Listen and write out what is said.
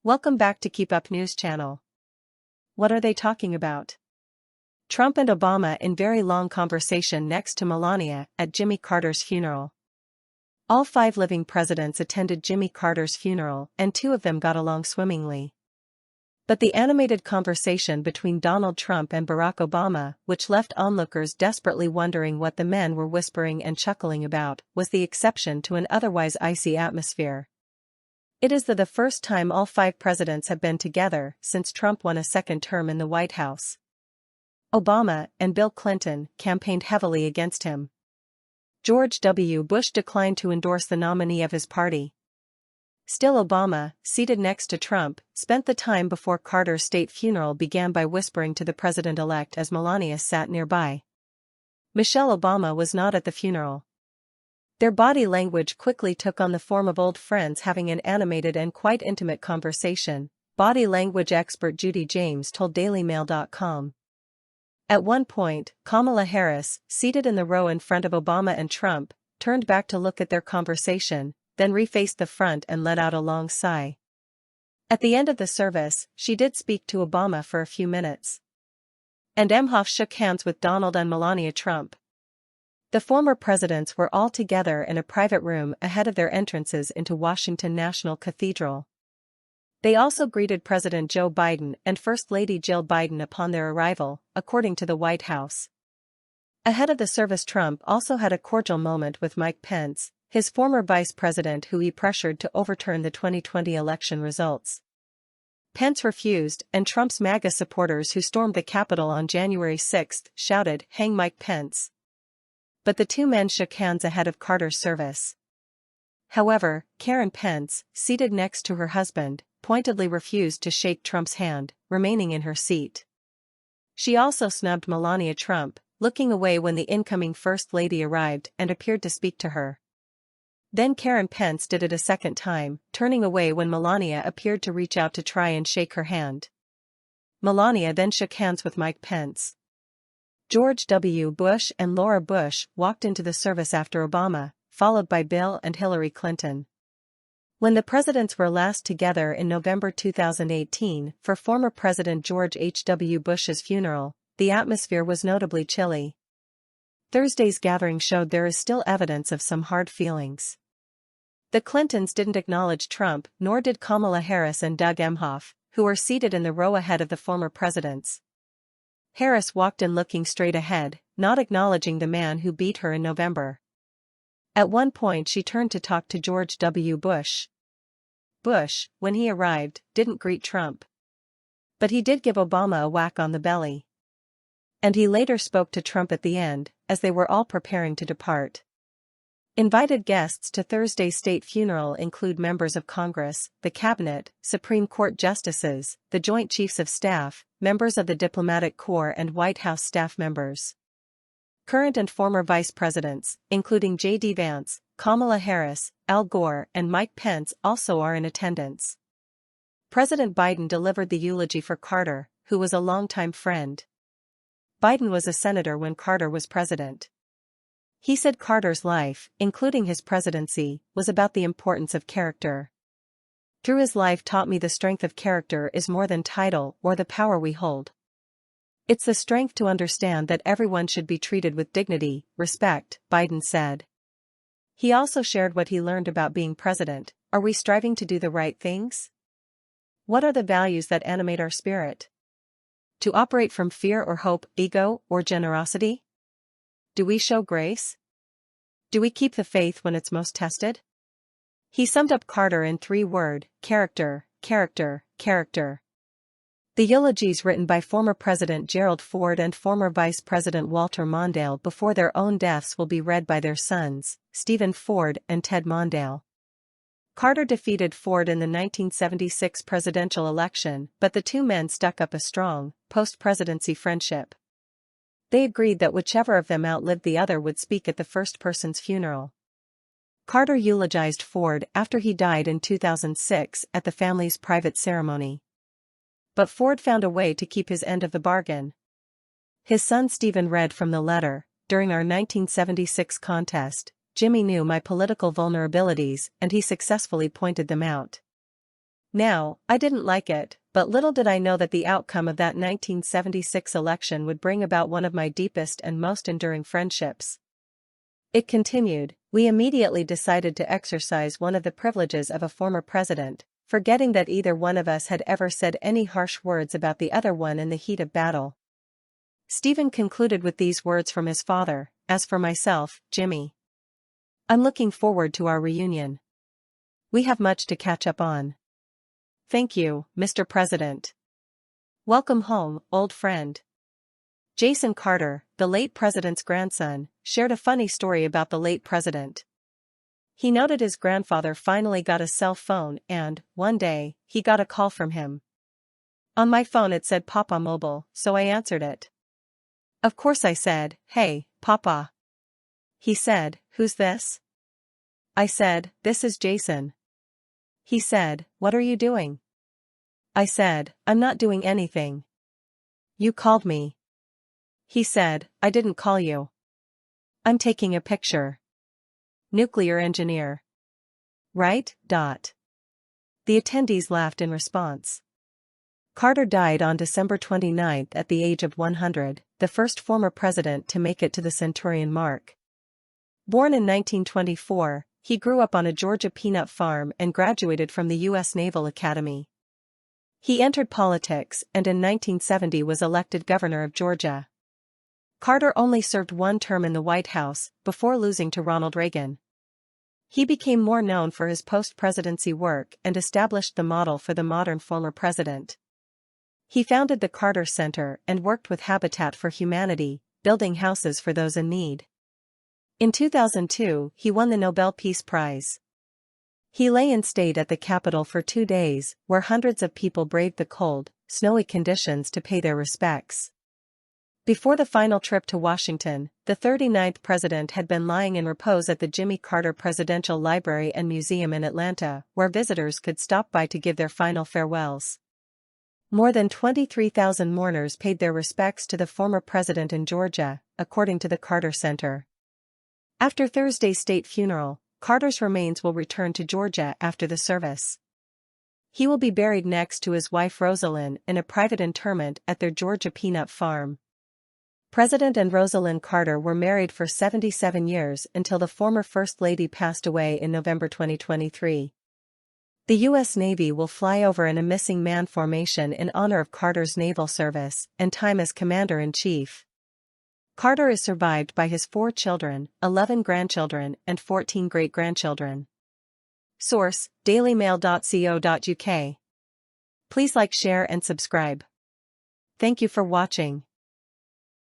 Welcome back to Keep Up News Channel. What are they talking about? Trump and Obama in very long conversation next to Melania at Jimmy Carter's funeral. All 5 living presidents attended Jimmy Carter's funeral and 2 of them got along swimmingly. But the animated conversation between Donald Trump and Barack Obama, which left onlookers desperately wondering what the men were whispering and chuckling about, was the exception to an otherwise icy atmosphere. It is the first time all 5 presidents have been together since Trump won a second term in the White House. Obama and Bill Clinton campaigned heavily against him. George W. Bush declined to endorse the nominee of his party. Still, Obama, seated next to Trump, spent the time before Carter's state funeral began by whispering to the president-elect as Melania sat nearby. Michelle Obama was not at the funeral. Their body language quickly took on the form of old friends having an animated and quite intimate conversation, body language expert Judy James told DailyMail.com. At one point, Kamala Harris, seated in the row in front of Obama and Trump, turned back to look at their conversation, then refaced the front and let out a long sigh. At the end of the service, she did speak to Obama for a few minutes. And Emhoff shook hands with Donald and Melania Trump. The former presidents were all together in a private room ahead of their entrances into Washington National Cathedral. They also greeted President Joe Biden and First Lady Jill Biden upon their arrival, according to the White House. Ahead of the service, Trump also had a cordial moment with Mike Pence, his former vice president who he pressured to overturn the 2020 election results. Pence refused, and Trump's MAGA supporters who stormed the Capitol on January 6 shouted, "Hang Mike Pence." But the 2 men shook hands ahead of Carter's service. However, Karen Pence, seated next to her husband, pointedly refused to shake Trump's hand, remaining in her seat. She also snubbed Melania Trump, looking away when the incoming First Lady arrived and appeared to speak to her. Then Karen Pence did it a second time, turning away when Melania appeared to reach out to try and shake her hand. Melania then shook hands with Mike Pence. George W. Bush and Laura Bush walked into the service after Obama, followed by Bill and Hillary Clinton. When the presidents were last together in November 2018 for former President George H.W. Bush's funeral, the atmosphere was notably chilly. Thursday's gathering showed there is still evidence of some hard feelings. The Clintons didn't acknowledge Trump, nor did Kamala Harris and Doug Emhoff, who were seated in the row ahead of the former presidents. Harris walked in looking straight ahead, not acknowledging the man who beat her in November. At one point she turned to talk to George W. Bush. Bush, when he arrived, didn't greet Trump. But he did give Obama a whack on the belly. And he later spoke to Trump at the end, as they were all preparing to depart. Invited guests to Thursday's state funeral include members of Congress, the Cabinet, Supreme Court justices, the Joint Chiefs of Staff, members of the Diplomatic Corps and White House staff members. Current and former vice presidents, including J.D. Vance, Kamala Harris, Al Gore and Mike Pence also are in attendance. President Biden delivered the eulogy for Carter, who was a longtime friend. Biden was a senator when Carter was president. He said Carter's life, including his presidency, was about the importance of character. "Through his life taught me the strength of character is more than title or the power we hold. It's the strength to understand that everyone should be treated with dignity, respect," Biden said. He also shared what he learned about being president. Are we striving to do the right things? What are the values that animate our spirit? To operate from fear or hope, ego or generosity? Do we show grace? Do we keep the faith when it's most tested? He summed up Carter in 3-word, character, character, character. The eulogies written by former President Gerald Ford and former Vice President Walter Mondale before their own deaths will be read by their sons, Stephen Ford and Ted Mondale. Carter defeated Ford in the 1976 presidential election, but the 2 men stuck up a strong, post-presidency friendship. They agreed that whichever of them outlived the other would speak at the first person's funeral. Carter eulogized Ford after he died in 2006 at the family's private ceremony. But Ford found a way to keep his end of the bargain. His son Stephen read from the letter, "During our 1976 contest, Jimmy knew my political vulnerabilities and he successfully pointed them out. Now, I didn't like it, but little did I know that the outcome of that 1976 election would bring about one of my deepest and most enduring friendships. It continued, we immediately decided to exercise one of the privileges of a former president, forgetting that either one of us had ever said any harsh words about the other one in the heat of battle. Stephen concluded with these words from his father, as for myself, Jimmy, I'm looking forward to our reunion. We have much to catch up on. Thank you, Mr. President. Welcome home, old friend. Jason Carter, the late president's grandson, shared a funny story about the late president. He noted his grandfather finally got a cell phone and, one day, he got a call from him. On my phone it said Papa Mobile, so I answered it. Of course I said, "Hey, Papa." He said, "Who's this?" I said, "This is Jason." He said, "What are you doing?" I said, "I'm not doing anything." You called me. He said, "I didn't call you. I'm taking a picture." Nuclear engineer. Right? The attendees laughed in response. Carter died on December 29 at the age of 100, the first former president to make it to the centurion mark. Born in 1924, he grew up on a Georgia peanut farm and graduated from the U.S. Naval Academy. He entered politics and in 1970 was elected governor of Georgia. Carter only served one term in the White House, before losing to Ronald Reagan. He became more known for his post-presidency work and established the model for the modern former president. He founded the Carter Center and worked with Habitat for Humanity, building houses for those in need. In 2002, he won the Nobel Peace Prize. He lay in state at the Capitol for 2 days, where hundreds of people braved the cold, snowy conditions to pay their respects. Before the final trip to Washington, the 39th president had been lying in repose at the Jimmy Carter Presidential Library and Museum in Atlanta, where visitors could stop by to give their final farewells. More than 23,000 mourners paid their respects to the former president in Georgia, according to the Carter Center. After Thursday's state funeral, Carter's remains will return to Georgia after the service. He will be buried next to his wife Rosalind in a private interment at their Georgia peanut farm. President and Rosalind Carter were married for 77 years until the former First Lady passed away in November 2023. The U.S. Navy will fly over in a missing man formation in honor of Carter's naval service and time as Commander-in-Chief. Carter is survived by his 4 children, 11 grandchildren and 14 great-grandchildren. Source: dailymail.co.uk. Please like, share and subscribe. Thank you for watching.